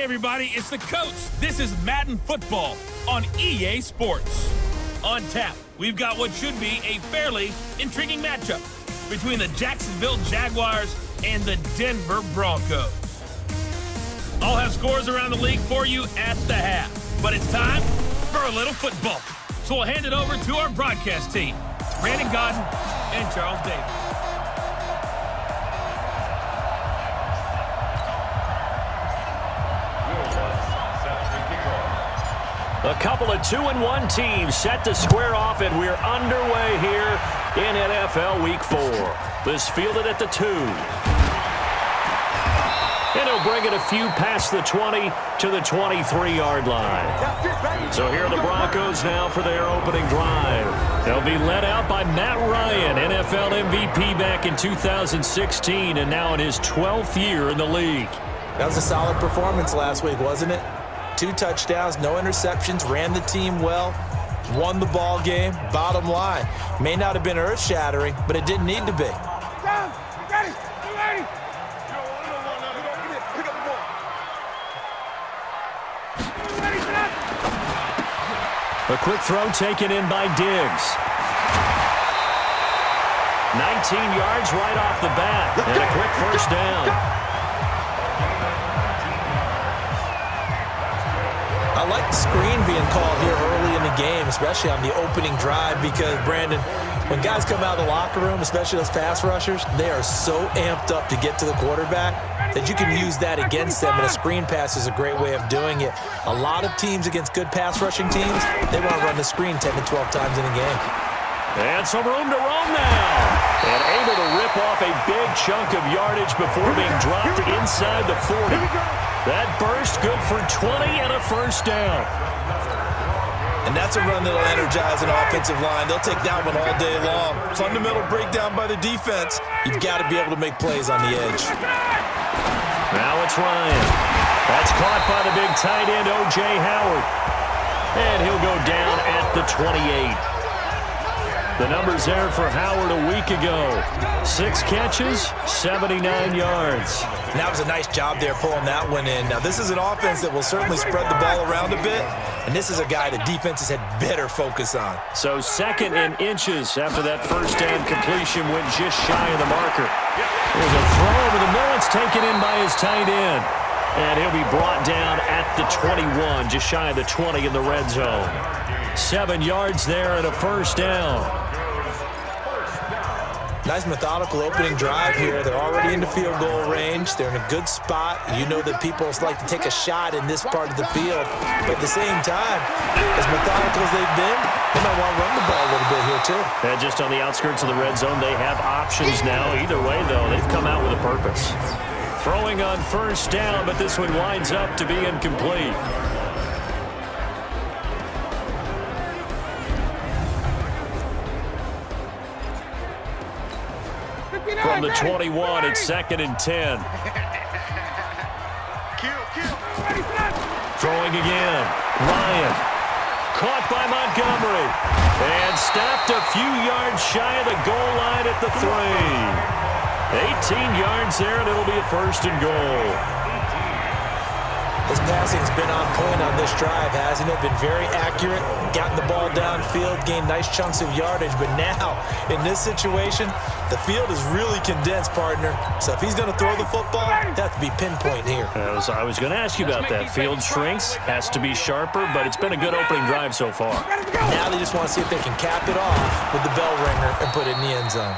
everybody, it's the coach. This is Madden Football on EA Sports. On tap, we've got what should be a fairly intriguing matchup between the Jacksonville Jaguars and the Denver Broncos. I'll have scores around the league for you at the half, but it's time for a little football. So we'll hand it over to our broadcast team, Brandon Godden and Charles Davis. A couple of 2-1 teams set to square off, and we're underway here in NFL Week 4. This fielded at the 2. And he'll bring it a few past the 20 to the 23-yard line. So here are the Broncos now for their opening drive. They'll be led out by Matt Ryan, NFL MVP back in 2016, and now in his 12th year in the league. That was a solid performance last week, wasn't it? 2 touchdowns, no interceptions, ran the team well, won the ball game. Bottom line, may not have been earth-shattering, but it didn't need to be. A quick throw taken in by Diggs. 19 yards right off the bat, and a quick first down. I like the screen being called here early in the game, especially on the opening drive, because, Brandon, when guys come out of the locker room, especially those pass rushers, they are so amped up to get to the quarterback that you can use that against them, and a screen pass is a great way of doing it. A lot of teams against good pass rushing teams, they want to run the screen 10 to 12 times in a game. And some room to roam now. And able to rip off a big chunk of yardage before being dropped inside the 40. That burst good for 20 and a first down. And that's a run that'll energize an offensive line. They'll take that one all day long. Fundamental breakdown by the defense. You've got to be able to make plays on the edge. Now it's Ryan. That's caught by the big tight end, O.J. Howard. And he'll go down at the 28. The numbers there for Howard a week ago. 6 catches, 79 yards. And that was a nice job there pulling that one in. Now, this is an offense that will certainly spread the ball around a bit, and this is a guy the defenses had better focus on. So second in inches after that first down completion went just shy of the marker. There's a throw over the middle. It's taken in by his tight end. And he'll be brought down at the 21, just shy of the 20 in the red zone. 7 yards there and a first down. Nice methodical opening drive here. They're already in the field goal range. They're in a good spot. You know that people like to take a shot in this part of the field. But at the same time, as methodical as they've been, they might want to run the ball a little bit here too. And just on the outskirts of the red zone, they have options now. Either way, though, they've come out with a purpose. Throwing on first down, but this one winds up to be incomplete. From the 21, it's 2nd and 10. Throwing again. Ryan. Caught by Montgomery. And stopped a few yards shy of the goal line at the 3. 18 yards there, and it'll be a first and goal. His passing's been on point on this drive, hasn't it? Been very accurate, gotten the ball downfield, gained nice chunks of yardage. But now, in this situation, the field is really condensed, partner. So if he's going to throw the football, it has to be pinpoint here. I was going to ask you about that. Field shrinks, has to be sharper, but it's been a good opening drive so far. Now they just want to see if they can cap it off with the bell ringer and put it in the end zone.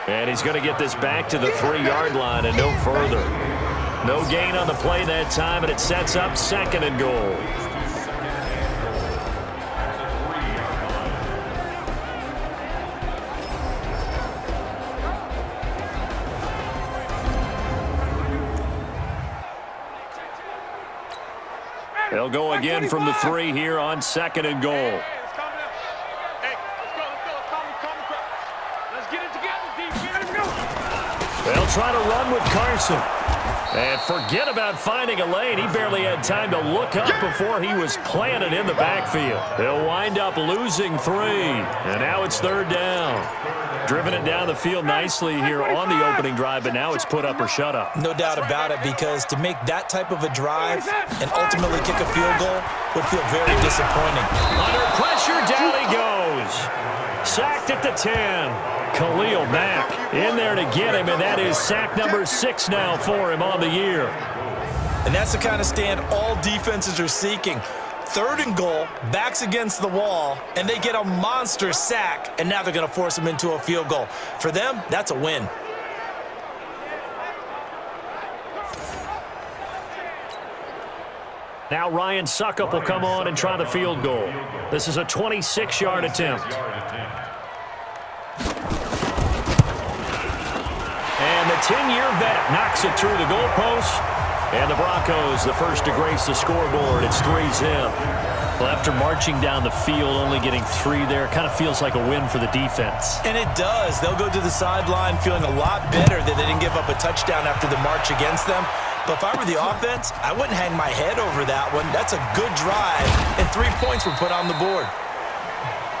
And he's going to get this back to the 3-yard line and no further. No gain on the play that time, and it sets up 2nd and goal. They'll go again from the 3 here on 2nd and goal. They'll try to run with Carson. And forget about finding a lane. He barely had time to look up before he was planted in the backfield. They'll wind up losing 3. And now it's 3rd down. Driven it down the field nicely here on the opening drive, but now it's put up or shut up. No doubt about it, because to make that type of a drive and ultimately kick a field goal would feel very disappointing. Under pressure, down he goes. Sacked at the 10. Khalil Mack in there to get him, and that is sack number 6 now for him on the year. And that's the kind of stand all defenses are seeking. 3rd and goal, backs against the wall, and they get a monster sack, and now they're going to force him into a field goal. For them, that's a win. Now Ryan Suckup will come on and try the field goal. This is a 26-yard attempt. And the 10-year vet knocks it through the goalpost. And the Broncos, the first to grace the scoreboard. It's 3-zip. Well, after marching down the field, only getting 3 there, kind of feels like a win for the defense. And it does. They'll go to the sideline feeling a lot better that they didn't give up a touchdown after the march against them. But if I were the offense, I wouldn't hang my head over that one. That's a good drive, and 3 points were put on the board.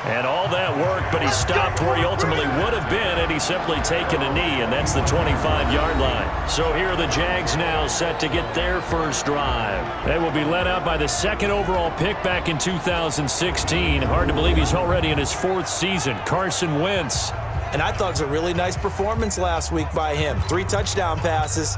And all that work, but he stopped where he ultimately would have been, and he's simply taken a knee, and that's the 25-yard line. So here are the Jags now set to get their first drive. They will be led out by the 2nd overall pick back in 2016. Hard to believe he's already in his 4th season. Carson Wentz. And I thought it was a really nice performance last week by him. 3 touchdown passes.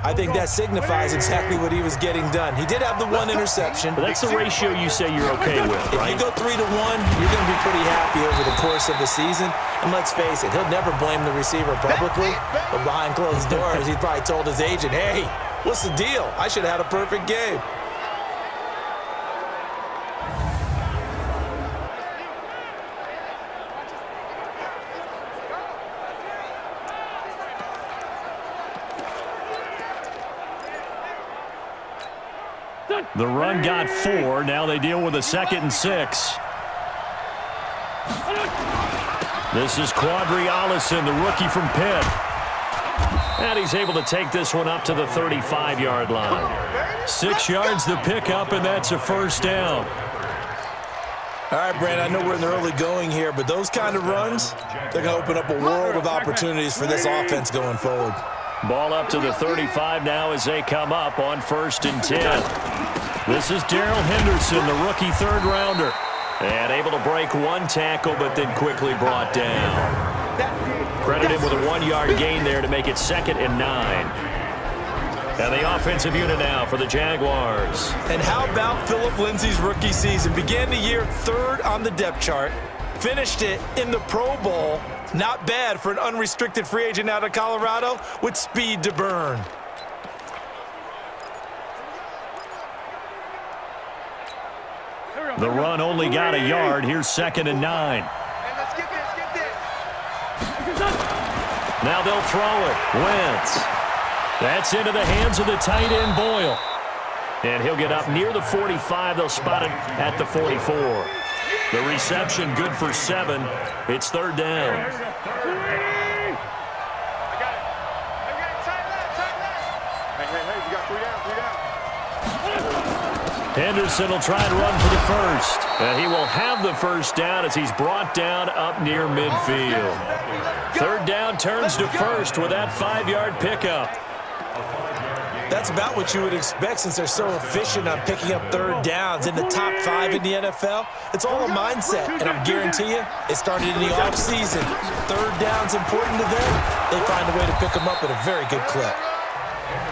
I think that signifies exactly what he was getting done. He did have the 1 interception. But that's the ratio you say you're okay with, right? If you go 3-1, you're going to be pretty happy over the course of the season. And let's face it, he'll never blame the receiver publicly. But behind closed doors, he probably told his agent, hey, what's the deal? I should have had a perfect game. The run got 4. Now they deal with a 2nd and 6. This is Quadri Allison, the rookie from Pitt. And he's able to take this one up to the 35-yard line. 6 yards the pickup, and that's a 1st down. All right, Brandon, I know we're in the early going here, but those kind of runs, they're going to open up a world of opportunities for this offense going forward. Ball up to the 35 now as they come up on 1st and 10. This is Daryl Henderson, the rookie 3rd rounder. And able to break 1 tackle, but then quickly brought down. Credit him with a 1-yard gain there to make it 2nd and 9. And the offensive unit now for the Jaguars. And how about Philip Lindsay's rookie season? Began the year 3rd on the depth chart. Finished it in the Pro Bowl. Not bad for an unrestricted free agent out of Colorado with speed to burn. The run only got a yard. Here's 2nd and 9. Now they'll throw it. Wentz. That's into the hands of the tight end, Boyle. And he'll get up near the 45. They'll spot it at the 44. The reception good for 7. It's 3rd down. Henderson will try and run for the 1st. And he will have the 1st down as he's brought down up near midfield. 3rd down turns to 1st with that 5-yard pickup. That's about what you would expect since they're so efficient on picking up 3rd downs in the top 5 in the NFL. It's all a mindset, and I guarantee you it started in the offseason. 3rd down's important to them. They find a way to pick them up at a very good clip.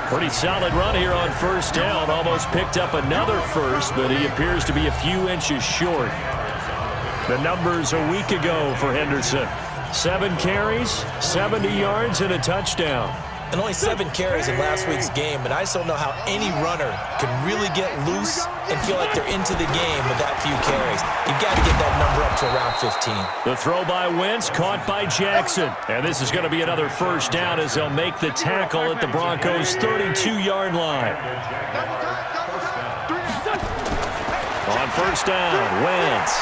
Pretty solid run here on 1st down. Almost picked up another 1st, but he appears to be a few inches short. The numbers a week ago for Henderson. 7 carries, 70 yards, and a touchdown. And only 7 carries in last week's game, and I just don't know how any runner can really get loose and feel like they're into the game with that few carries. You've got to get that number up to around 15. The throw by Wentz, caught by Jackson. And this is going to be another 1st down as they'll make the tackle at the Broncos' 32-yard line. On 1st down, Wentz.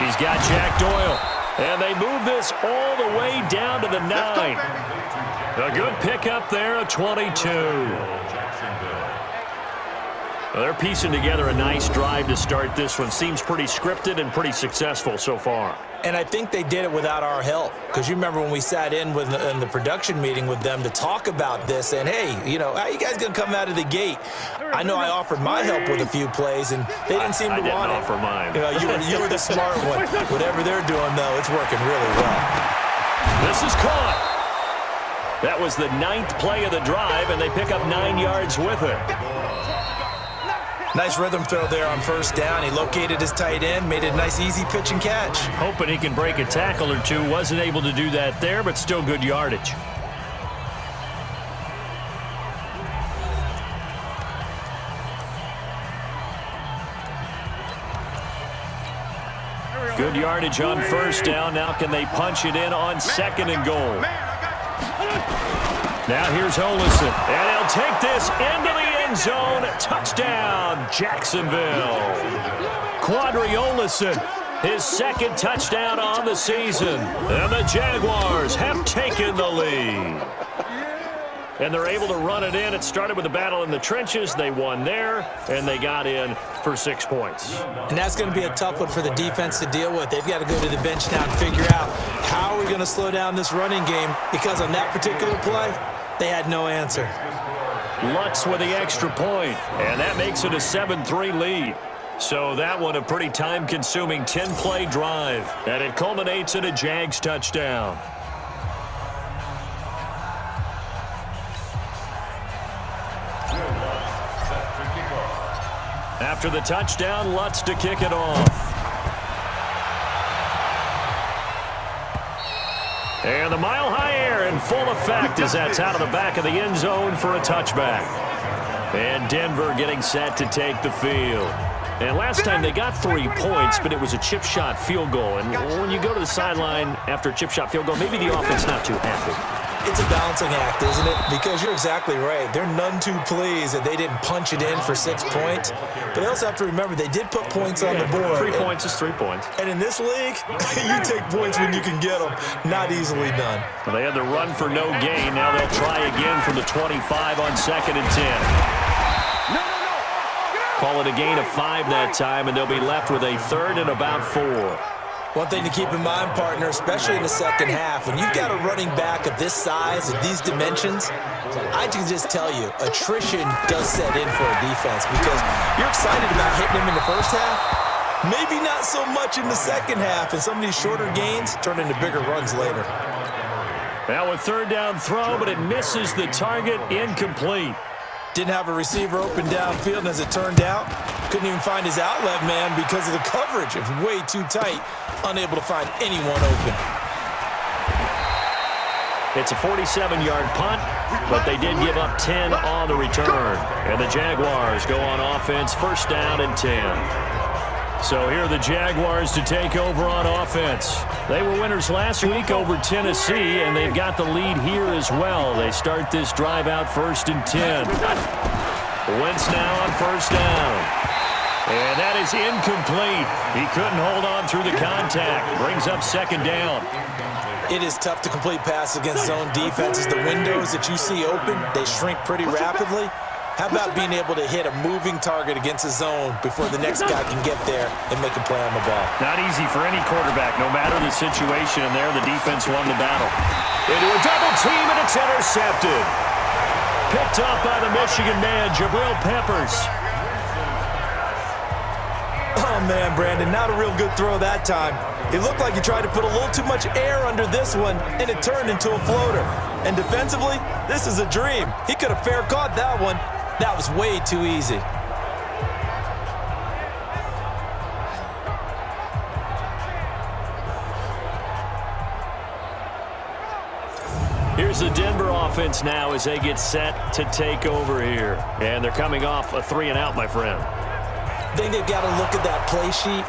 He's got Jack Doyle. And they move this all the way down to the 9. A good pickup there, a 22. Well, they're piecing together a nice drive to start this one. Seems pretty scripted and pretty successful so far. And I think they did it without our help. Because you remember when we sat in the production meeting with them to talk about this, and hey, you know, how you guys going to come out of the gate? I know I offered my help with a few plays, and they didn't seem to want it. I didn't offer mine. You know, you were the smart one. Whatever they're doing, though, it's working really well. This is caught. That was the 9th play of the drive, and they pick up 9 yards with it. Nice rhythm throw there on first down. He located his tight end, made it a nice easy pitch and catch. Hoping he can break a tackle or two. Wasn't able to do that there, but still good yardage. Good yardage on first down. Now can they punch it in on 2nd and goal? Now here's Olison, and he'll take this into the end zone. Touchdown, Jacksonville. Quadri Olison, his 2nd touchdown on the season. And the Jaguars have taken the lead. And they're able to run it in. It started with a battle in the trenches. They won there, and they got in for 6 points. And that's going to be a tough one for the defense to deal with. They've got to go to the bench now and figure out how are we going to slow down this running game, because on that particular play, they had no answer. Lutz with the extra point, and that makes it a 7-3 lead. So that one a pretty time-consuming 10-play drive, and it culminates in a Jags touchdown. After the touchdown, Lutz to kick it off. And the mile-high air in full effect as that's out of the back of the end zone for a touchback. And Denver getting set to take the field. And last time they got 3 points, but it was a chip shot field goal. And when you go to the sideline after a chip shot field goal, maybe the offense not too happy. It's a balancing act, isn't it? Because you're exactly right. They're none too pleased that they didn't punch it in for 6 points. But they also have to remember they did put points on the board. 3 points is 3 points. And in this league, you take points when you can get them. Not easily done. Well, they had the run for no gain. Now they'll try again from the 25 on 2nd and 10. Call it a gain of 5 that time, and they'll be left with a 3rd and about 4. One thing to keep in mind, partner, especially in the second half, when you've got a running back of this size, of these dimensions, I can just tell you, attrition does set in for a defense, because you're excited about hitting him in the first half, maybe not so much in the second half, and some of these shorter gains turn into bigger runs later. Now a 3rd down throw, but it misses the target, incomplete. Didn't have a receiver open downfield, and as it turned out, couldn't even find his outlet man because of the coverage. It was way too tight, unable to find anyone open. It's a 47-yard punt, but they did give up 10 on the return. And the Jaguars go on offense, 1st down and 10. So here are the Jaguars to take over on offense. They were winners last week over Tennessee, and they've got the lead here as well. They start this drive out 1st and 10. Wentz now on 1st down. And that is incomplete. He couldn't hold on through the contact. Brings up 2nd down. It is tough to complete passes against zone defenses. The windows that you see open, they shrink pretty rapidly. How about being able to hit a moving target against a zone before the next guy can get there and make a play on the ball? Not easy for any quarterback, no matter the situation. And there, the defense won the battle. Into a double team, and it's intercepted. Picked up by the Michigan man, Jabril Peppers. Oh, man, Brandon, not a real good throw that time. It looked like he tried to put a little too much air under this one, and it turned into a floater. And defensively, this is a dream. He could have fair caught that one. That was way too easy. Here's the Denver offense now as they get set to take over here. And they're coming off a 3-and-out, my friend. I think they've got to look at that play sheet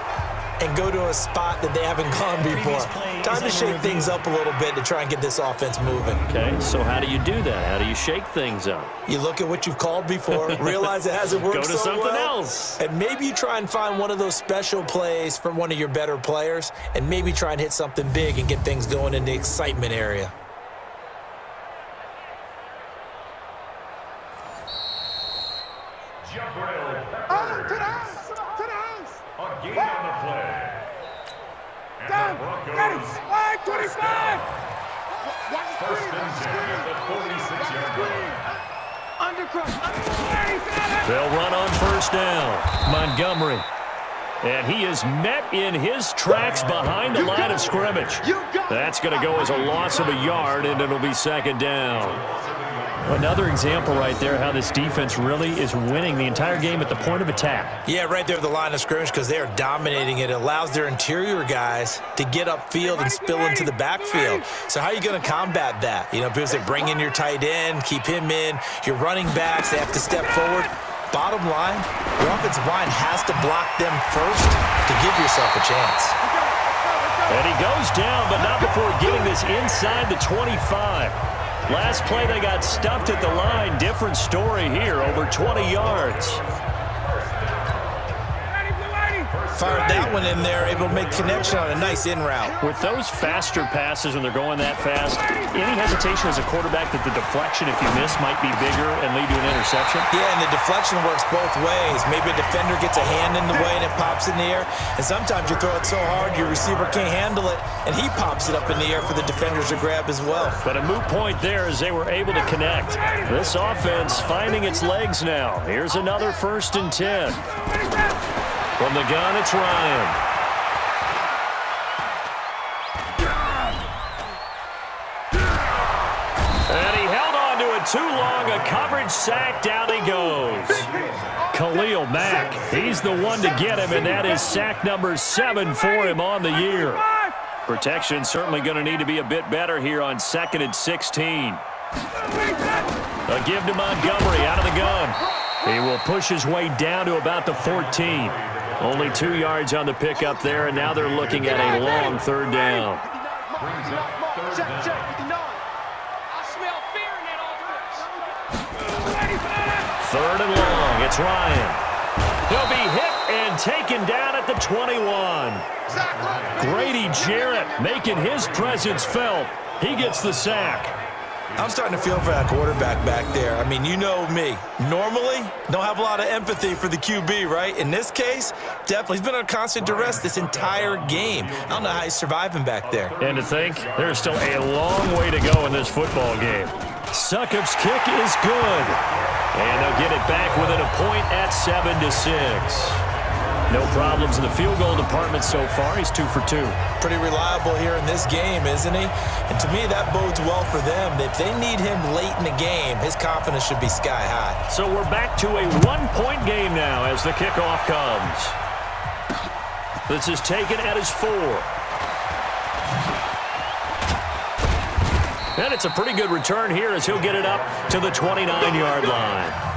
and go to a spot that they haven't gone before. Time to shake things up a little bit to try and get this offense moving. Okay, so how do you do that? How do you shake things up? You look at what you've called before, realize it hasn't worked so well. Go to something else. And maybe you try and find one of those special plays from one of your better players, and maybe try and hit something big and get things going in the excitement area. Down, ready, line 25. First and 10 at the 46-yard line. They'll run on first down. Montgomery. And he is met in his tracks behind the line of scrimmage. That's going to go as a loss of a yard, and it'll be second down. Another example right there how this defense really is winning the entire game at the point of attack. Yeah, right there at the line of scrimmage because they are dominating it. It allows their interior guys to get upfield and spill into the backfield. So how are you going to combat that? You know, because they bring in your tight end, keep him in. Your running backs, they have to step forward. Bottom line, your offensive line has to block them first to give yourself a chance. And he goes down, but not before getting this inside the 25. Last play, they got stuffed at the line. Different story here, over 20 yards. Fired that one in there, able to make connection on a nice in route. With those faster passes when they're going that fast, any hesitation as a quarterback that the deflection, if you miss, might be bigger and lead to an interception? Yeah, and the deflection works both ways. Maybe a defender gets a hand in the way and it pops in the air. And sometimes you throw it so hard your receiver can't handle it, and he pops it up in the air for the defenders to grab as well. But a moot point there as they were able to connect. This offense finding its legs now. Here's another 1st and 10. From the gun, it's Ryan. And he held on to it too long. A coverage sack. Down he goes. Khalil Mack. He's the one to get him, and that is sack number 7 for him on the year. Protection certainly going to need to be a bit better here on 2nd and 16. A give to Montgomery out of the gun. He will push his way down to about the 14. Only 2 yards on the pickup there, and now they're looking at a long 3rd down. Third and long. It's Ryan. He'll be hit and taken down at the 21. Grady Jarrett making his presence felt. He gets the sack. I'm starting to feel for that quarterback back there. I mean, you know me. Normally, don't have a lot of empathy for the QB, right? In this case, definitely. He's been under constant duress this entire game. I don't know how he's surviving back there. And to think, there's still a long way to go in this football game. Succop's kick is good. And they'll get it back within a point at 7-6. No problems in the field goal department so far. He's 2 for 2. Pretty reliable here in this game, isn't he? And to me, that bodes well for them. If they need him late in the game, his confidence should be sky high. So we're back to a 1-point game now as the kickoff comes. This is taken at his 4. And it's a pretty good return here as he'll get it up to the 29-yard line.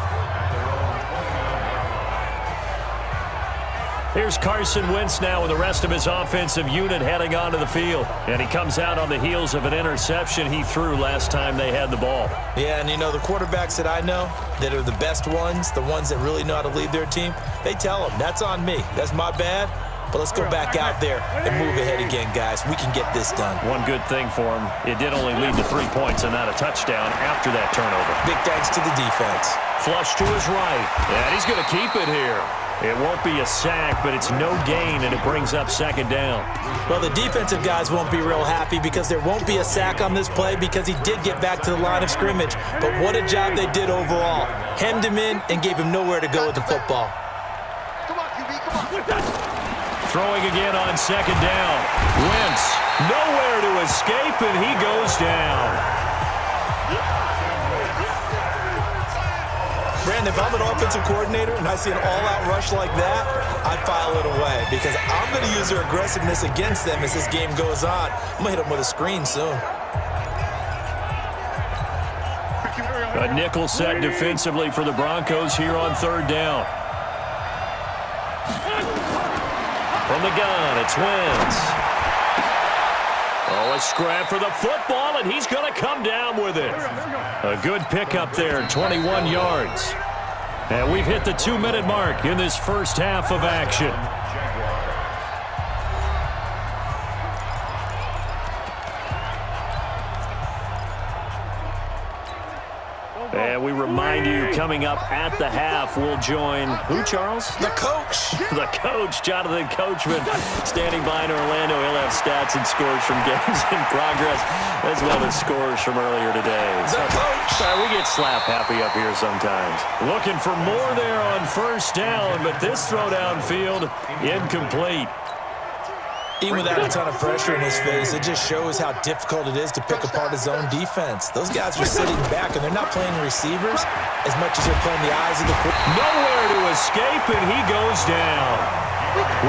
Here's Carson Wentz now with the rest of his offensive unit heading onto the field. And he comes out on the heels of an interception he threw last time they had the ball. Yeah, and you know, the quarterbacks that I know that are the best ones, the ones that really know how to lead their team, they tell them, that's on me. That's my bad. But let's go back out there and move ahead again, guys. We can get this done. One good thing for him, it did only lead to 3 points and not a touchdown after that turnover. Big thanks to the defense. Flush to his right. And he's going to keep it here. It won't be a sack, but it's no gain, and it brings up 2nd down. Well, the defensive guys won't be real happy because there won't be a sack on this play because he did get back to the line of scrimmage. But what a job they did overall. Hemmed him in and gave him nowhere to go with the football. Come on, QB, come on. Throwing again on 2nd down. Wentz nowhere to escape, and he goes down. Brandon, if I'm an offensive coordinator and I see an all-out rush like that, I file it away because I'm going to use their aggressiveness against them as this game goes on. I'm going to hit them with a screen soon. A nickel set defensively for the Broncos here on 3rd down. From the gun, it's Wentz. Oh, a scrap for the football, and he's going to come down with it. A good pickup there, 21 yards. And we've hit the 2-minute mark in this first half of action. And we remind remind you, coming up at the half, we'll join who, Charles? The coach. The coach, Jonathan Coachman, standing by in Orlando. He'll have stats and scores from games in progress, as well as scores from earlier today. The coach. Sorry, we get slap happy up here sometimes. Looking for more there on first down, but this throw downfield, incomplete. Even without a ton of pressure in his face, it just shows how difficult it is to pick apart his own defense. Those guys are sitting back, and they're not playing receivers as much as they're playing the eyes of the quarterback. Nowhere to escape, and he goes down.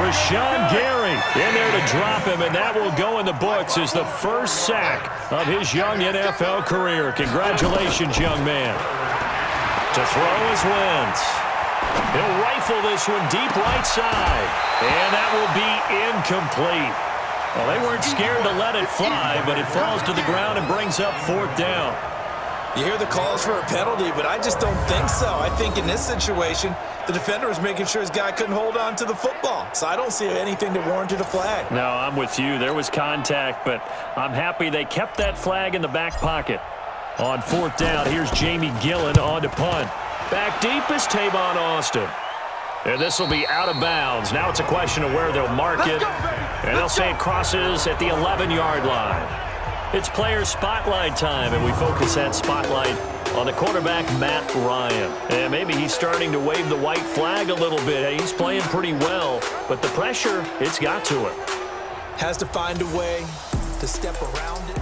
Rashawn Gary in there to drop him, and that will go in the books as the first sack of his young NFL career. Congratulations, young man. To throw is Wentz. He'll rifle this one deep right side, and that will be incomplete. Well, they weren't scared to let it fly, but it falls to the ground and brings up fourth down. You hear the calls for a penalty, but I just don't think so. I think in this situation, the defender was making sure his guy couldn't hold on to the football. So I don't see anything that warranted a flag. No, I'm with you. There was contact, but I'm happy they kept that flag in the back pocket. On fourth down, here's Jamie Gillen on to punt. Back deep is Tavon Austin. And this will be out of bounds. Now it's a question of where they'll mark it. And they'll say it crosses at the 11-yard line. It's player spotlight time, and we focus that spotlight on the quarterback, Matt Ryan. And maybe he's starting to wave the white flag a little bit. He's playing pretty well, but the pressure, it's got to it. Has to find a way to step around it.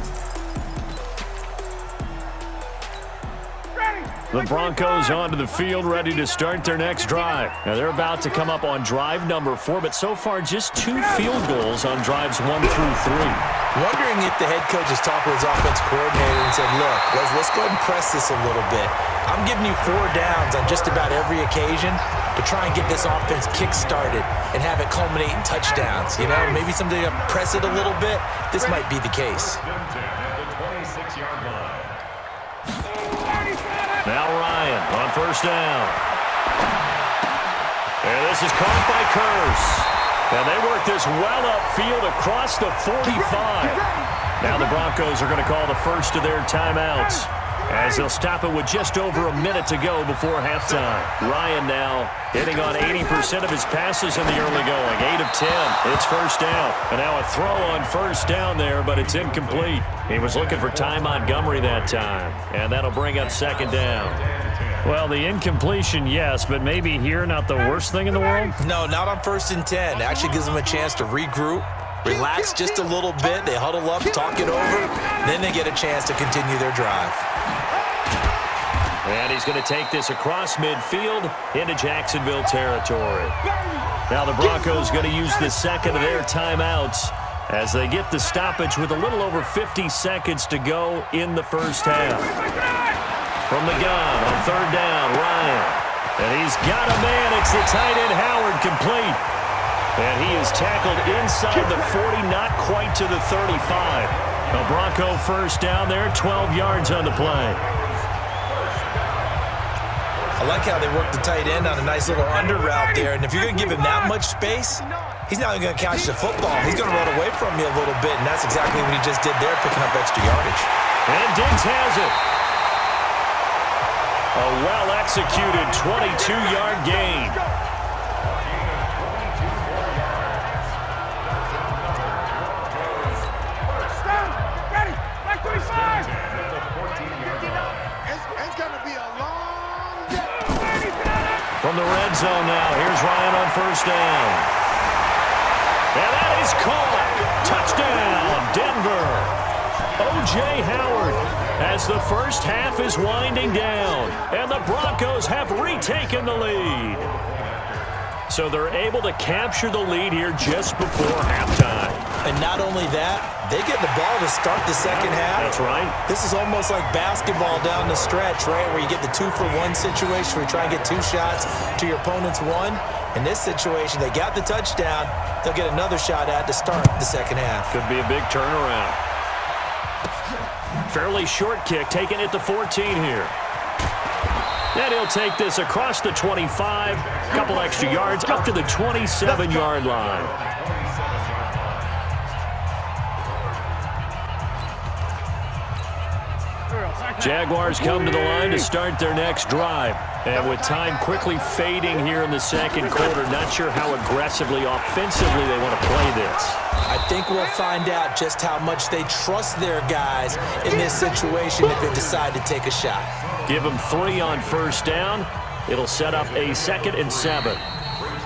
The Broncos onto the field, ready to start their next drive. Now they're about to come up on drive number 4, but so far just 2 field goals on drives 1 through 3. Wondering if the head coach has talked with his offense coordinator and said, look, let's go ahead and press this a little bit. I'm giving you 4 downs on just about every occasion to try and get this offense kick-started and have it culminate in touchdowns. You know, maybe someday to press it a little bit. This might be the case. Now Ryan on first down. And this is caught by Curse. And they work this well upfield across the 45. Now the Broncos are going to call the first of their timeouts, as they'll stop it with just over a minute to go before halftime. Ryan now hitting on 80% of his passes in the early going. 8 of 10. It's first down. And now a throw on first down there, but it's incomplete. He was looking for Ty Montgomery that time, and that'll bring up second down. Well, the incompletion, yes, but maybe here not the worst thing in the world? No, not on 1st and 10. It actually gives them a chance to regroup, relax just a little bit. They huddle up, talk it over, then they get a chance to continue their drive. And he's going to take this across midfield into Jacksonville territory. Now the Broncos going to use the second of their timeouts as they get the stoppage with a little over 50 seconds to go in the first half. From the gun on third down, Ryan. And he's got a man. It's the tight end, Howard, complete. And he is tackled inside the 40, not quite to the 35. A Bronco first down there, 12 yards on the play. I like how they work the tight end on a nice little under route there. And if you're going to give him that much space, he's not even going to catch the football. He's going to run away from you a little bit, and that's exactly what he just did there, picking up extra yardage. And Diggs has it. A well-executed 22-yard gain. Ready, back 25. It's going to be a long day. From the red zone now, here's Ryan on first down. And that is caught. Touchdown, Denver. O.J. Howard, as the first half is winding down, and the Broncos have retaken the lead. So they're able to capture the lead here just before halftime. And not only that, they get the ball to start the second half. That's right. This is almost like basketball down the stretch, right, where you get the 2-for-1 situation where you try and get 2 shots to your opponent's 1. In this situation, they got the touchdown. They'll get another shot at to start the second half. Could be a big turnaround. Fairly short kick, taken at the 14 here. And he'll take this across the 25, couple extra yards, up to the 27-yard line. Jaguars come to the line to start their next drive. And with time quickly fading here in the second quarter, not sure how aggressively, offensively they want to play this. I think we'll find out just how much they trust their guys in this situation if they decide to take a shot. Give them 3 on first down. It'll set up a 2nd and 7.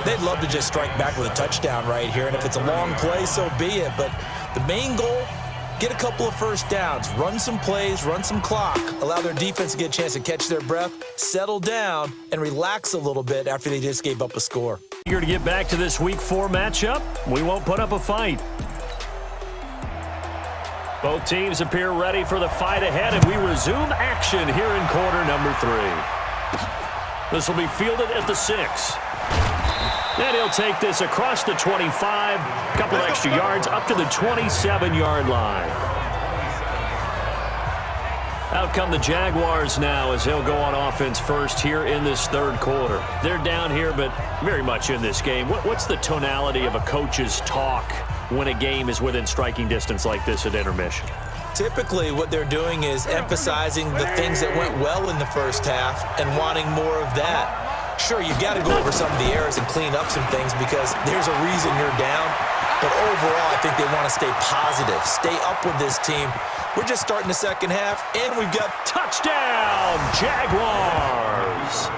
They'd love to just strike back with a touchdown right here, and if it's a long play, so be it. But the main goal, get a couple of first downs, run some plays, run some clock, allow their defense to get a chance to catch their breath, settle down, and relax a little bit after they just gave up a score. Eager to get back to this Week 4 matchup. We won't put up a fight. Both teams appear ready for the fight ahead, and we resume action here in quarter number 3. This will be fielded at the 6. And he'll take this across the 25, a couple extra yards up to the 27-yard line. Out come the Jaguars now as they'll go on offense first here in this third quarter. They're down here, but very much in this game. What's the tonality of a coach's talk when a game is within striking distance like this at intermission? Typically, what they're doing is emphasizing the things that went well in the first half and wanting more of that. Sure, you've got to go over some of the errors and clean up some things because there's a reason you're down. But overall, I think they want to stay positive, stay up with this team. We're just starting the second half, and we've got touchdown, Jaguars.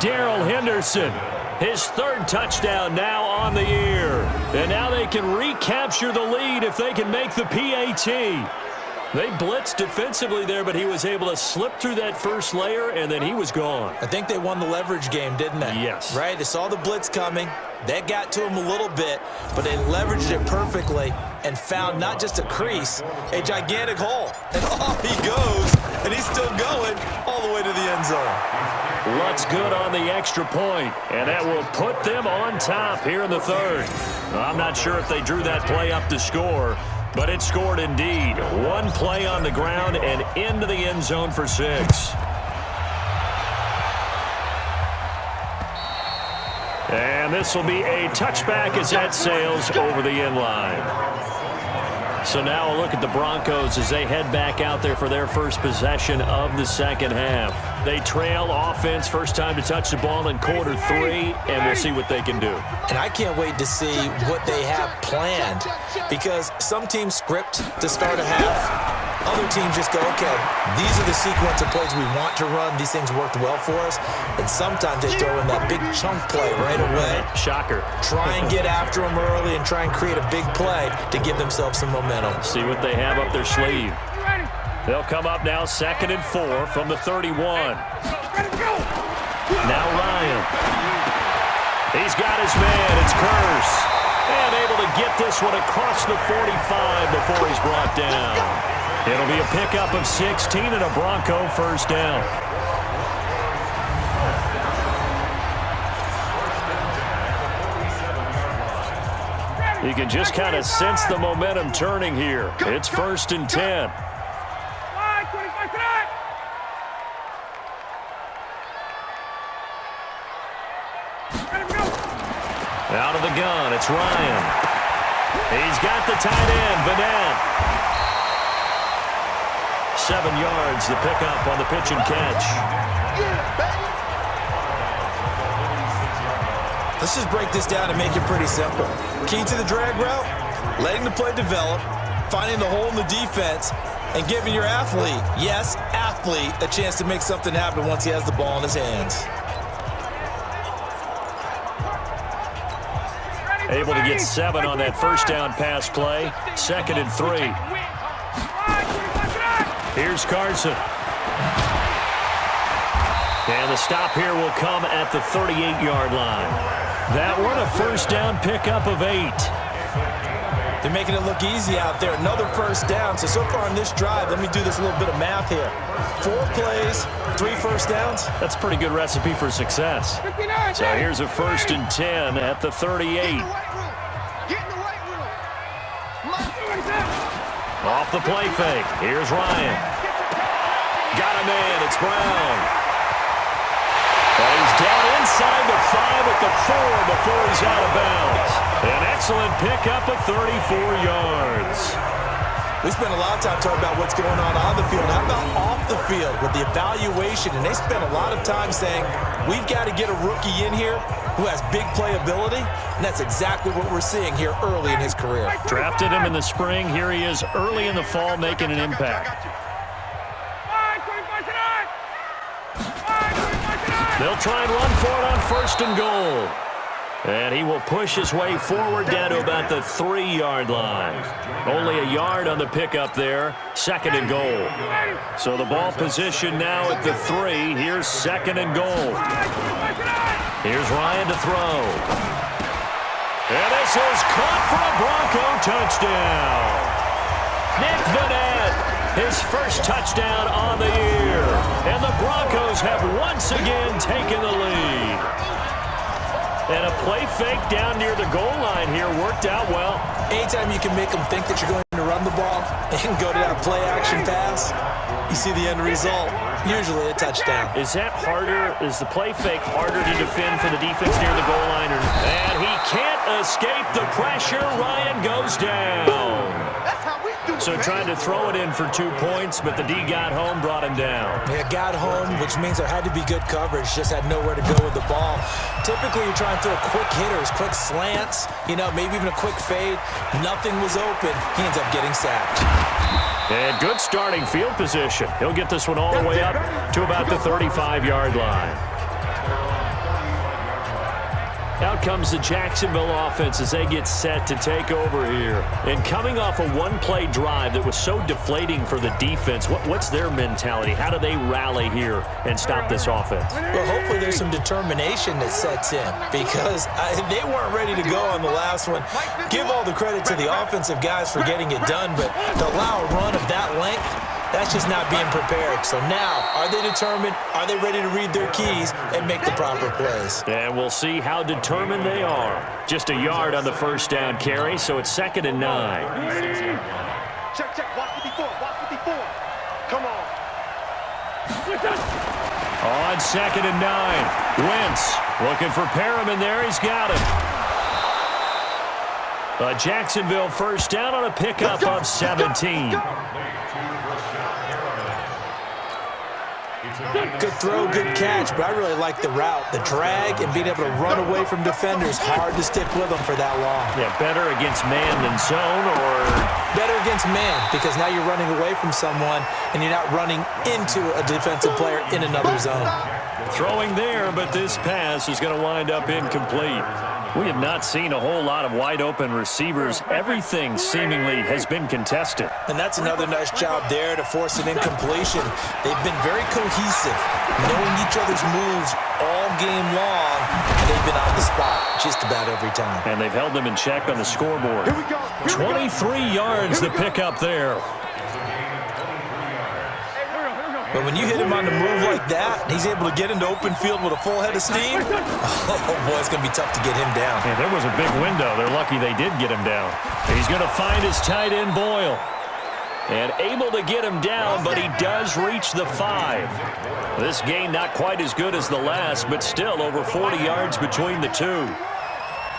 Daryl Henderson, his 3rd touchdown now on the year. And now they can recapture the lead if they can make the PAT. They blitzed defensively there, but he was able to slip through that first layer, and then he was gone. I think they won the leverage game, didn't they? Yes. Right? They saw the blitz coming. That got to him a little bit, but they leveraged it perfectly and found not just a crease, a gigantic hole. And off he goes, and he's still going all the way to the end zone. Lutz good on the extra point, and that will put them on top here in the 3rd. I'm not sure if they drew that play up to score, but it scored indeed. One play on the ground and into the end zone for 6. And this will be a touchback as that sails over the end line. So now a look at the Broncos as they head back out there for their first possession of the second half. They trail offense, first time to touch the ball in quarter 3, and we'll see what they can do. And I can't wait to see what they have planned because some teams script to start a half. Other teams just go, okay, these are the sequence of plays we want to run. These things worked well for us. And sometimes they throw in that big chunk play right away. Shocker. Try and get after them early and try and create a big play to give themselves some momentum. See what they have up their sleeve. They'll come up now 2nd and 4 from the 31. Now Ryan. He's got his man. It's Curse. And able to get this one across the 45 before he's brought down. It'll be a pickup of 16 and a Bronco first down. You can just kind of sense the momentum turning here. It's 1st and 10. Out of the gun, it's Ryan. He's got the tight end, Vanette. 7 yards, the pickup on the pitch and catch. Let's just break this down and make it pretty simple. Key to the drag route, letting the play develop, finding the hole in the defense, and giving your athlete, yes, athlete, a chance to make something happen once he has the ball in his hands. Able to get 7 on that first down pass play. 2nd and 3. Here's Carson. And the stop here will come at the 38-yard line. That one a first down pickup of 8. They're making it look easy out there. Another first down. So far on this drive, let me do this little bit of math here. 4 plays, 3 first downs. That's a pretty good recipe for success. So here's a 1st and 10 at the 38. Off the play fake. Here's Ryan. Got a man. It's Brown. And he's down inside the 5 at the 4 before he's out of bounds. An excellent pickup of 34 yards. We spent a lot of time talking about what's going on the field. How about off the field with the evaluation? And they spent a lot of time saying, we've got to get a rookie in here who has big playability, and that's exactly what we're seeing here early in his career. Drafted him in the spring. Here he is early in the fall making an impact. They'll try and run for it on 1st and goal. And he will push his way forward down to about the 3-yard line. Only a yard on the pickup there. 2nd and goal. So the ball position now at the 3. Here's 2nd and goal. Here's Ryan to throw. And this is caught for a Bronco touchdown. Nick Vannett, his first touchdown on the year. And the Broncos have once again taken the lead. And a play fake down near the goal line here worked out well. Anytime you can make them think that you're going to run the ball and go to that play-action pass, you see the end result, usually a touchdown. Is that harder? Is the play fake harder to defend for the defense near the goal line? And he can't escape the pressure. Ryan goes down. So trying to throw it in for 2 points, but the D got home, brought him down. Yeah, got home, which means there had to be good coverage. Just had nowhere to go with the ball. Typically, you're trying to throw quick hitters, quick slants, maybe even a quick fade. Nothing was open. He ends up getting sacked. And good starting field position. He'll get this one all the way up to about the 35-yard line. Out comes the Jacksonville offense as they get set to take over here. And coming off a one-play drive that was so deflating for the defense, what's their mentality? How do they rally here and stop this offense? Well, hopefully there's some determination that sets in because they weren't ready to go on the last one. Give all the credit to the offensive guys for getting it done, but to allow a run of that length, that's just not being prepared. So now, are they determined? Are they ready to read their keys and make the proper plays? And we'll see how determined they are. Just a yard on the first down carry, so it's 2nd and 9. Check. Watch 54. Come on. On 2nd and 9. Wentz looking for Perriman there. He's got him. A Jacksonville first down on a pickup of 17. Good throw, good catch, but I really like the route. The drag and being able to run away from defenders, hard to stick with them for that long. Yeah, better against man than zone, or? Better against man, because now you're running away from someone and you're not running into a defensive player in another zone. Throwing there, but this pass is going to wind up incomplete. We have not seen a whole lot of wide-open receivers. Everything seemingly has been contested. And that's another nice job there to force an incompletion. They've been very cohesive, knowing each other's moves all game long, and they've been on the spot just about every time. And they've held them in check on the scoreboard. 23 yards to pick up there. But when you hit him on the move like that, and he's able to get into open field with a full head of steam, oh boy, it's going to be tough to get him down. Yeah, there was a big window. They're lucky they did get him down. He's going to find his tight end, Boyle. And able to get him down, but he does reach the 5. This gain not quite as good as the last, but still over 40 yards between the two.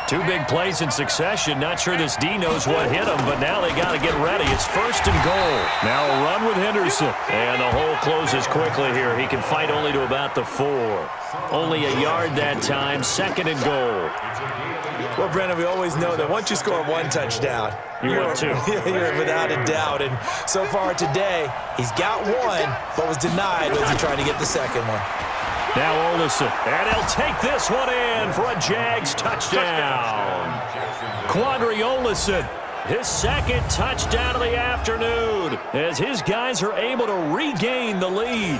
2 big plays in succession. Not sure this D knows what hit him, but now they got to get ready. It's 1st and goal. Now a run with Henderson. And the hole closes quickly here. He can fight only to about the 4. Only a yard that time. 2nd and goal. Well, Brandon, we always know that once you score 1 touchdown, you're up 2. You're without a doubt. And so far today, he's got 1, but was denied as he tried to get the second one. Now Olsen, and he'll take this one in for a Jags touchdown. Quandre Olsen, his 2nd touchdown of the afternoon, as his guys are able to regain the lead.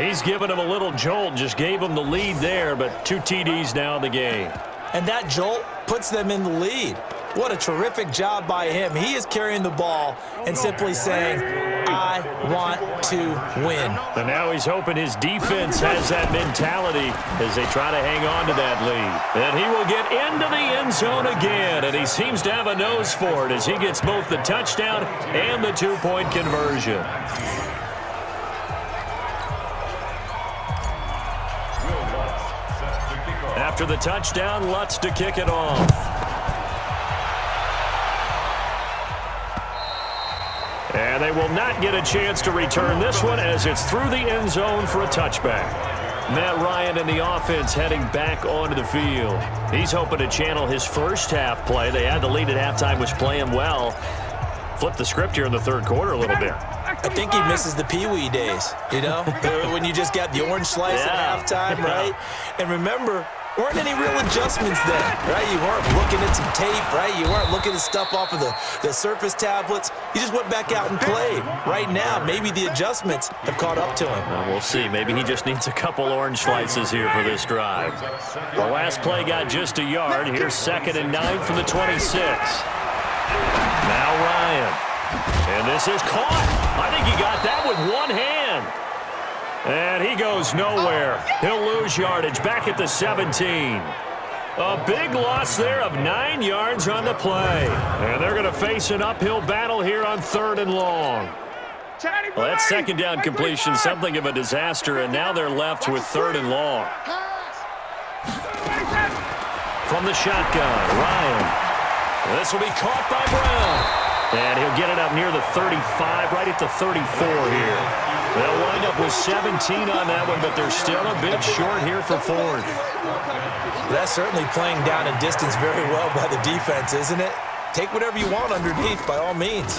He's given him a little jolt, just gave him the lead there, but 2 TDs now in the game. And that jolt puts them in the lead. What a terrific job by him. He is carrying the ball and simply saying, I want to win. And now he's hoping his defense has that mentality as they try to hang on to that lead. And he will get into the end zone again, and he seems to have a nose for it as he gets both the touchdown and the 2-point conversion. After the touchdown, Lutz to kick it off. And they will not get a chance to return this one as it's through the end zone for a touchback. Matt Ryan and the offense heading back onto the field. He's hoping to channel his first half play. They had the lead at halftime, was playing well. Flip the script here in the third quarter a little bit. I think he misses the Pee-wee days, you know, when you just got the orange slice at halftime, right? And remember, weren't any real adjustments then, right? You weren't looking at some tape, right? You weren't looking at stuff off of the Surface tablets. You just went back out and played. Right now, maybe the adjustments have caught up to him. Well, we'll see. Maybe he just needs a couple orange slices here for this drive. The last play got just a yard. Here's 2nd and 9 from the 26. Now Ryan. And this is caught. I think he got that with one hand. And he goes nowhere. He'll lose yardage back at the 17. A big loss there of 9 yards on the play. And they're going to face an uphill battle here on 3rd and long. Well, that 2nd down completion, something of a disaster, and now they're left with 3rd and long. From the shotgun, Ryan. This will be caught by Brown. And he'll get it up near the 35, right at the 34 here. They'll wind up with 17 on that one, but they're still a bit short here for 4th. That's certainly playing down a distance very well by the defense, isn't it? Take whatever you want underneath, by all means.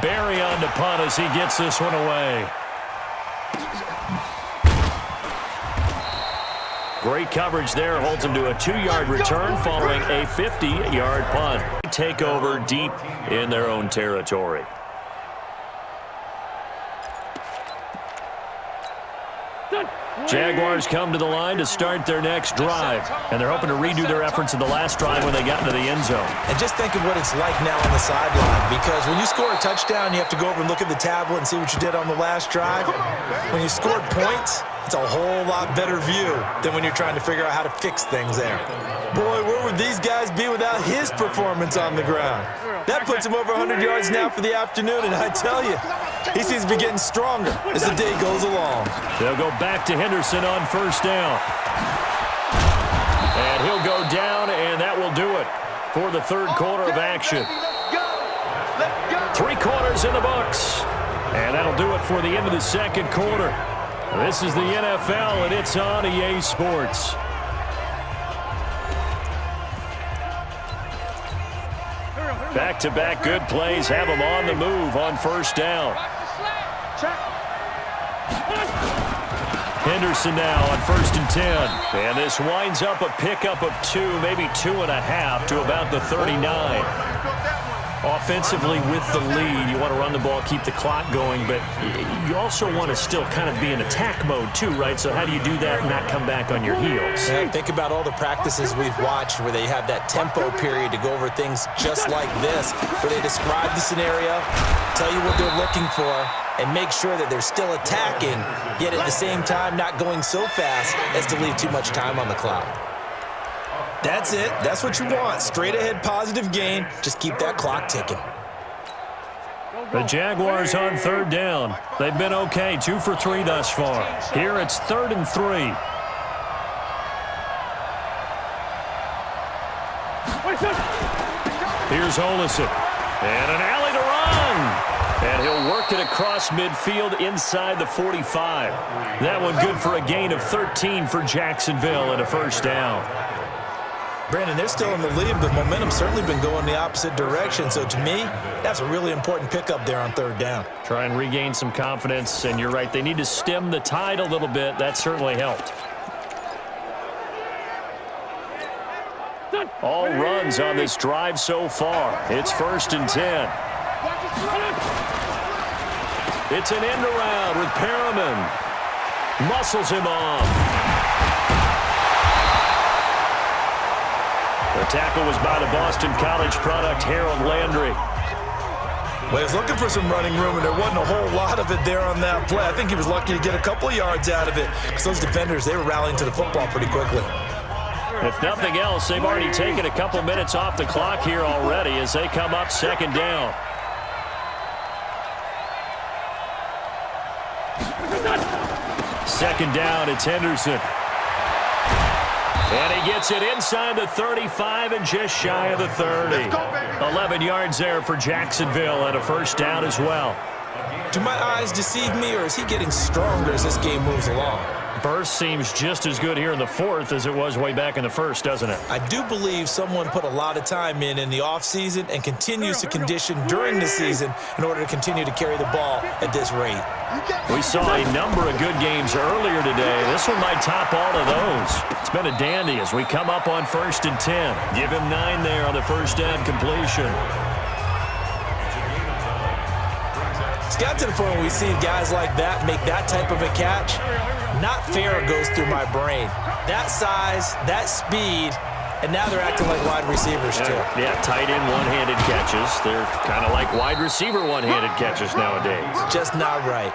Barry on to punt as he gets this one away. Great coverage there, holds him to a 2-yard return following a 50-yard punt. Take over deep in their own territory. Jaguars come to the line to start their next drive, and they're hoping to redo their efforts in the last drive when they got into the end zone. And just think of what it's like now on the sideline, because when you score a touchdown, you have to go over and look at the tablet and see what you did on the last drive. When you scored points, it's a whole lot better view than when you're trying to figure out how to fix things there. Boy, where would these guys be without his performance on the ground? That puts him over 100 yards now for the afternoon, and I tell you, he seems to be getting stronger as the day goes along. They'll go back to Henderson on 1st down. And he'll go down, and that will do it for the 3rd quarter of action. 3 quarters in the books. And that'll do it for the end of the 2nd quarter. This is the NFL, and it's on EA Sports. Back-to-back good plays have them on the move on 1st down. Henderson now on 1st and 10. And this winds up a pickup of 2, maybe 2.5 to about the 39. Offensively with the lead, you want to run the ball, keep the clock going, but you also want to still kind of be in attack mode too, right? So how do you do that and not come back on your heels? Yeah, think about all the practices we've watched where they have that tempo period to go over things just like this, where they describe the scenario, tell you what they're looking for, and make sure that they're still attacking, yet at the same time not going so fast as to leave too much time on the clock. That's it. That's what you want. Straight ahead positive gain. Just keep that clock ticking. The Jaguars on 3rd down. They've been okay, 2 for 3 thus far. Here it's 3rd and 3. Here's Olesen. And an alley to run. And he'll work it across midfield inside the 45. That one good for a gain of 13 for Jacksonville and a 1st down. Brandon, they're still in the lead, but momentum's certainly been going the opposite direction. So to me, that's a really important pickup there on 3rd down. Try and regain some confidence, and you're right, they need to stem the tide a little bit. That certainly helped. All runs on this drive so far. It's 1st and 10. It's an end around with Perriman. Muscles him off. The tackle was by the Boston College product, Harold Landry. Well, he was looking for some running room, and there wasn't a whole lot of it there on that play. I think he was lucky to get a couple of yards out of it, because those defenders, they were rallying to the football pretty quickly. If nothing else, they've already taken a couple minutes off the clock here already as they come up 2nd down. Second down, it's Henderson. And he gets it inside the 35 and just shy of the 30. 11 yards there for Jacksonville and a first down as well. Do my eyes deceive me, or is he getting stronger as this game moves along? Burst seems just as good here in the fourth as it was way back in the first, doesn't it? I do believe someone put a lot of time in the offseason and continues to condition during the season in order to continue to carry the ball at this rate. We saw a number of good games earlier today. This one might top all of those. It's been a dandy as we come up on 1st and 10. Give him 9 there on the first down completion. It's got to the point where we see guys like that make that type of a catch. Not fair goes through my brain. That size, that speed, and now they're acting like wide receivers too. Yeah, tight end one-handed catches. They're kind of like wide receiver one-handed catches nowadays. Just not right.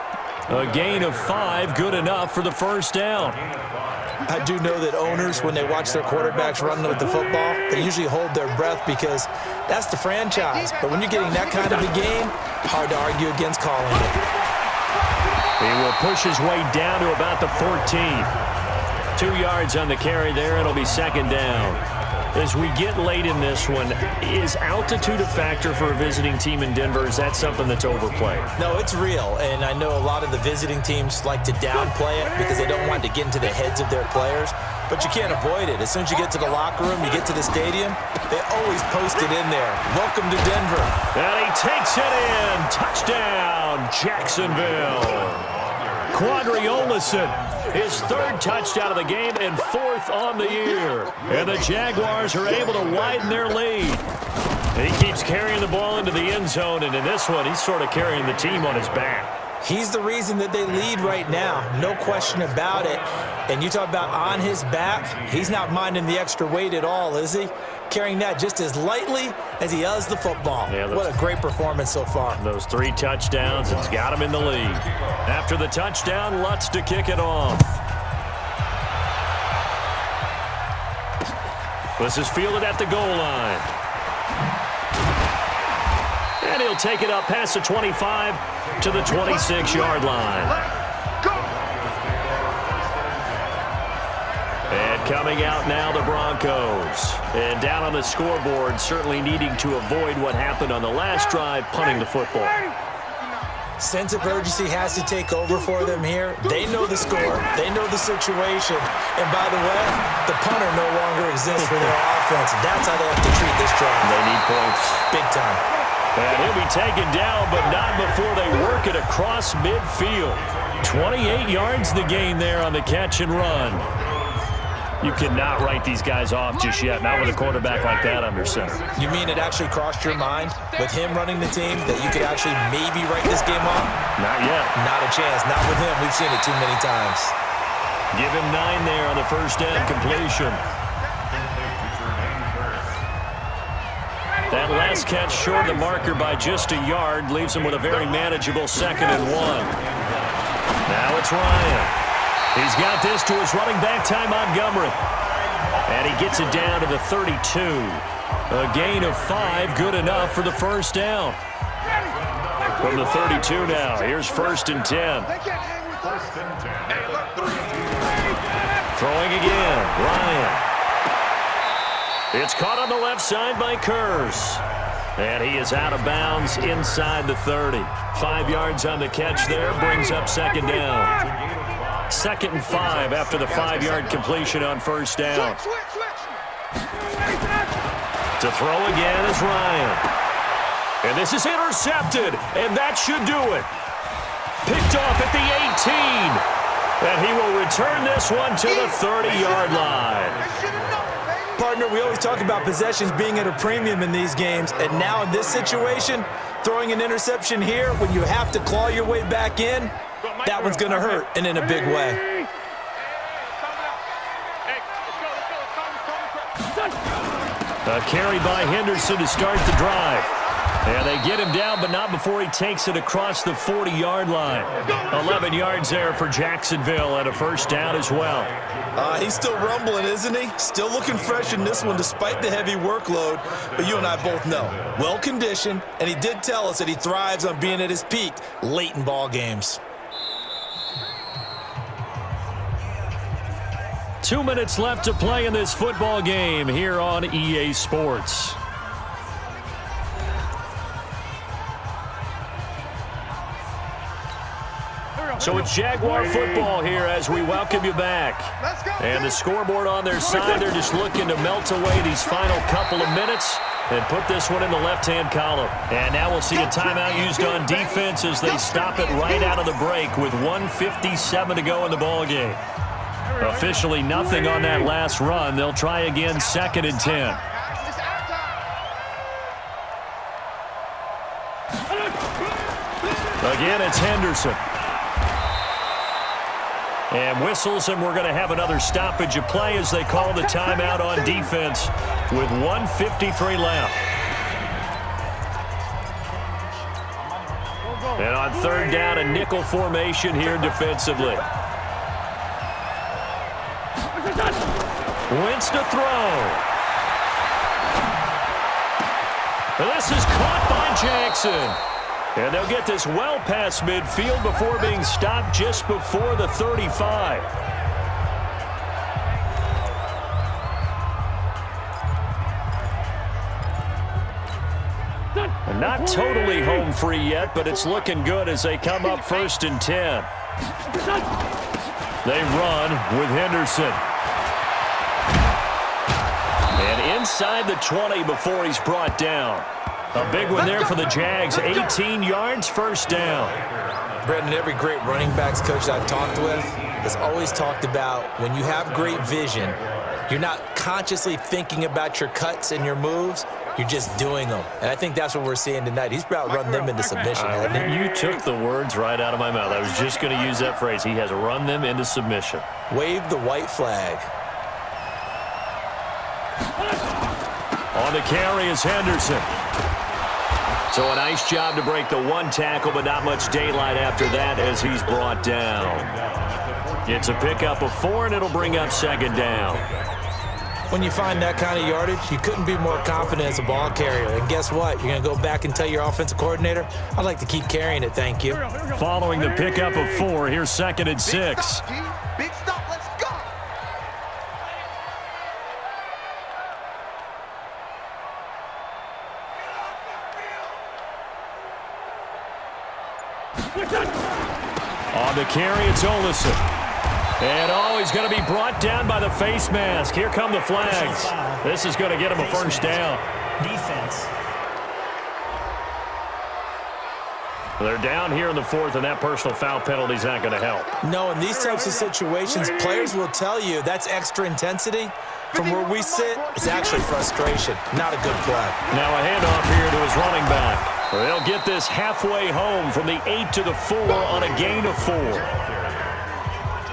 A gain of 5, good enough for the first down. I do know that owners, when they watch their quarterbacks run with the football, they usually hold their breath because that's the franchise. But when you're getting that kind of a game, hard to argue against calling it. He will push his way down to about the 14. 2 yards on the carry there. It'll be second down. As we get late in this one, is altitude a factor for a visiting team in Denver? Is that something that's overplayed? No, it's real, and I know a lot of the visiting teams like to downplay it because they don't want to get into the heads of their players, but you can't avoid it. As soon as you get to the locker room, you get to the stadium, they always post it in there. Welcome to Denver. And he takes it in. Touchdown, Jacksonville. Quadri Olison, his 3rd touchdown of the game and 4th on the year. And the Jaguars are able to widen their lead. And he keeps carrying the ball into the end zone, and in this one, he's sort of carrying the team on his back. He's the reason that they lead right now, no question about it. And you talk about on his back, he's not minding the extra weight at all, is he? Carrying that just as lightly as he does the football. Yeah, what a great performance so far. Those 3 touchdowns, it's got him in the lead. After the touchdown, Lutz to kick it off. This is fielded at the goal line. And he'll take it up past the 25 to the 26-yard line. And coming out now, the Broncos. And down on the scoreboard, certainly needing to avoid what happened on the last drive, punting the football. Sense of urgency has to take over for them here. They know the score. They know the situation. And by the way, the punter no longer exists for their offense. That's how they have to treat this drive. They need points. Big time. And he'll be taken down, but not before they work it across midfield. 28 yards the gain there on the catch and run. You cannot write these guys off just yet, not with a quarterback like that under center. You mean it actually crossed your mind with him running the team that you could actually maybe write this game off? Not yet. Not a chance. Not with him. We've seen it too many times. Give him 9 there on the first down completion. That last catch short of the marker by just a yard leaves him with a very manageable 2nd and 1. Now it's Ryan. He's got this to his running back, Ty Montgomery. And he gets it down to the 32. A gain of 5, good enough for the first down. From the 32 now, here's 1st and 10. Throwing again, Ryan. It's caught on the left side by Kurz. And he is out of bounds inside the 30. 5 yards on the catch there, brings up 2nd down. 2nd and 5 after the 5-yard completion on first down. To throw again is Ryan. And this is intercepted, and that should do it. Picked off at the 18. And he will return this one to the 30-yard line. Partner, we always talk about possessions being at a premium in these games, and now in this situation, throwing an interception here when you have to claw your way back in, that one's going to hurt, and in a big way. A carry by Henderson to start the drive. And they get him down, but not before he takes it across the 40-yard line. 11 yards there for Jacksonville and a first down as well. He's still rumbling, isn't he? Still looking fresh in this one despite the heavy workload. But you and I both know, well-conditioned, and he did tell us that he thrives on being at his peak late in ball games. 2 minutes left to play in this football game here on EA Sports. So it's Jaguar football here as we welcome you back. And the scoreboard on their side, they're just looking to melt away these final couple of minutes and put this one in the left-hand column. And now we'll see a timeout used on defense as they stop it right out of the break with 1:57 to go in the ballgame. Officially nothing on that last run. They'll try again, 2nd and 10. Again, it's Henderson. And whistles, and we're going to have another stoppage of play as they call the timeout on defense with 1:53 left. And on 3rd down, a nickel formation here defensively. Wentz to throw. This is caught by Jackson. And they'll get this well past midfield before being stopped just before the 35. And not totally home free yet, but it's looking good as they come up 1st and 10. They run with Henderson. And inside the 20 before he's brought down. A big one there for the Jags. 18 yards, 1st down. Brandon, every great running backs coach I've talked with has always talked about when you have great vision, you're not consciously thinking about your cuts and your moves. You're just doing them. And I think that's what we're seeing tonight. He's about run them into submission, hasn't he? You took the words right out of my mouth. I was just going to use that phrase. He has run them into submission. Wave the white flag. On the carry is Henderson. So a nice job to break the one tackle, but not much daylight after that as he's brought down. It's a pickup of 4, and it'll bring up 2nd down. When you find that kind of yardage, you couldn't be more confident as a ball carrier. And guess what? You're going to go back and tell your offensive coordinator, I'd like to keep carrying it, thank you. Following the pickup of 4, here's 2nd and 6. Big stop, let's go. On the carry, it's Olsen. And, he's going to be brought down by the face mask. Here come the flags. This is going to get him a 1st down. Defense. They're down here in the 4th, and that personal foul penalty is not going to help. No, in these types of situations, players will tell you that's extra intensity. From where we sit, it's actually frustration, not a good play. Now a handoff here to his running back. They'll get this halfway home from the 8 to the 4 on a gain of 4.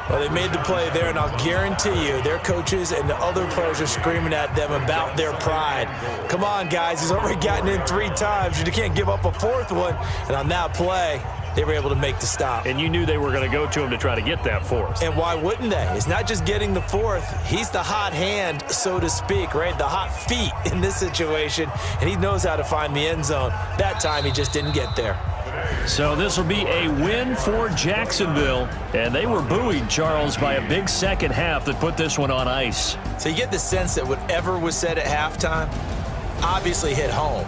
Well, they made the play there, and I'll guarantee you their coaches and the other players are screaming at them about their pride. Come on, guys. He's already gotten in 3 times. You can't give up a 4th one. And on that play, they were able to make the stop. And you knew they were going to go to him to try to get that 4th. And why wouldn't they? It's not just getting the 4th. He's the hot hand, so to speak, right? The hot feet in this situation. And he knows how to find the end zone. That time, he just didn't get there. So this will be a win for Jacksonville. And they were buoyed, Charles, by a big second half that put this one on ice. So you get the sense that whatever was said at halftime obviously hit home.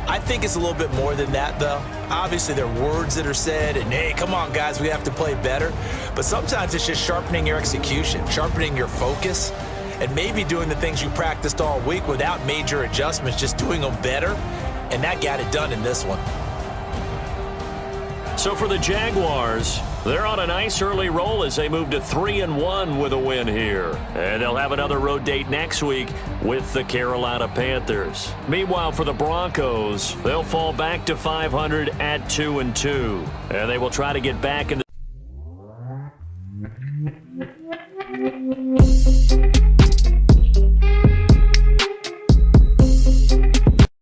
I think it's a little bit more than that, though. Obviously, there are words that are said, and, hey, come on, guys, we have to play better. But sometimes it's just sharpening your execution, sharpening your focus, and maybe doing the things you practiced all week without major adjustments, just doing them better. And that got it done in this one. So for the Jaguars, they're on a nice early roll as they move to 3-1 with a win here. And they'll have another road date next week with the Carolina Panthers. Meanwhile, for the Broncos, they'll fall back to 500 at 2-2. And they will try to get back in the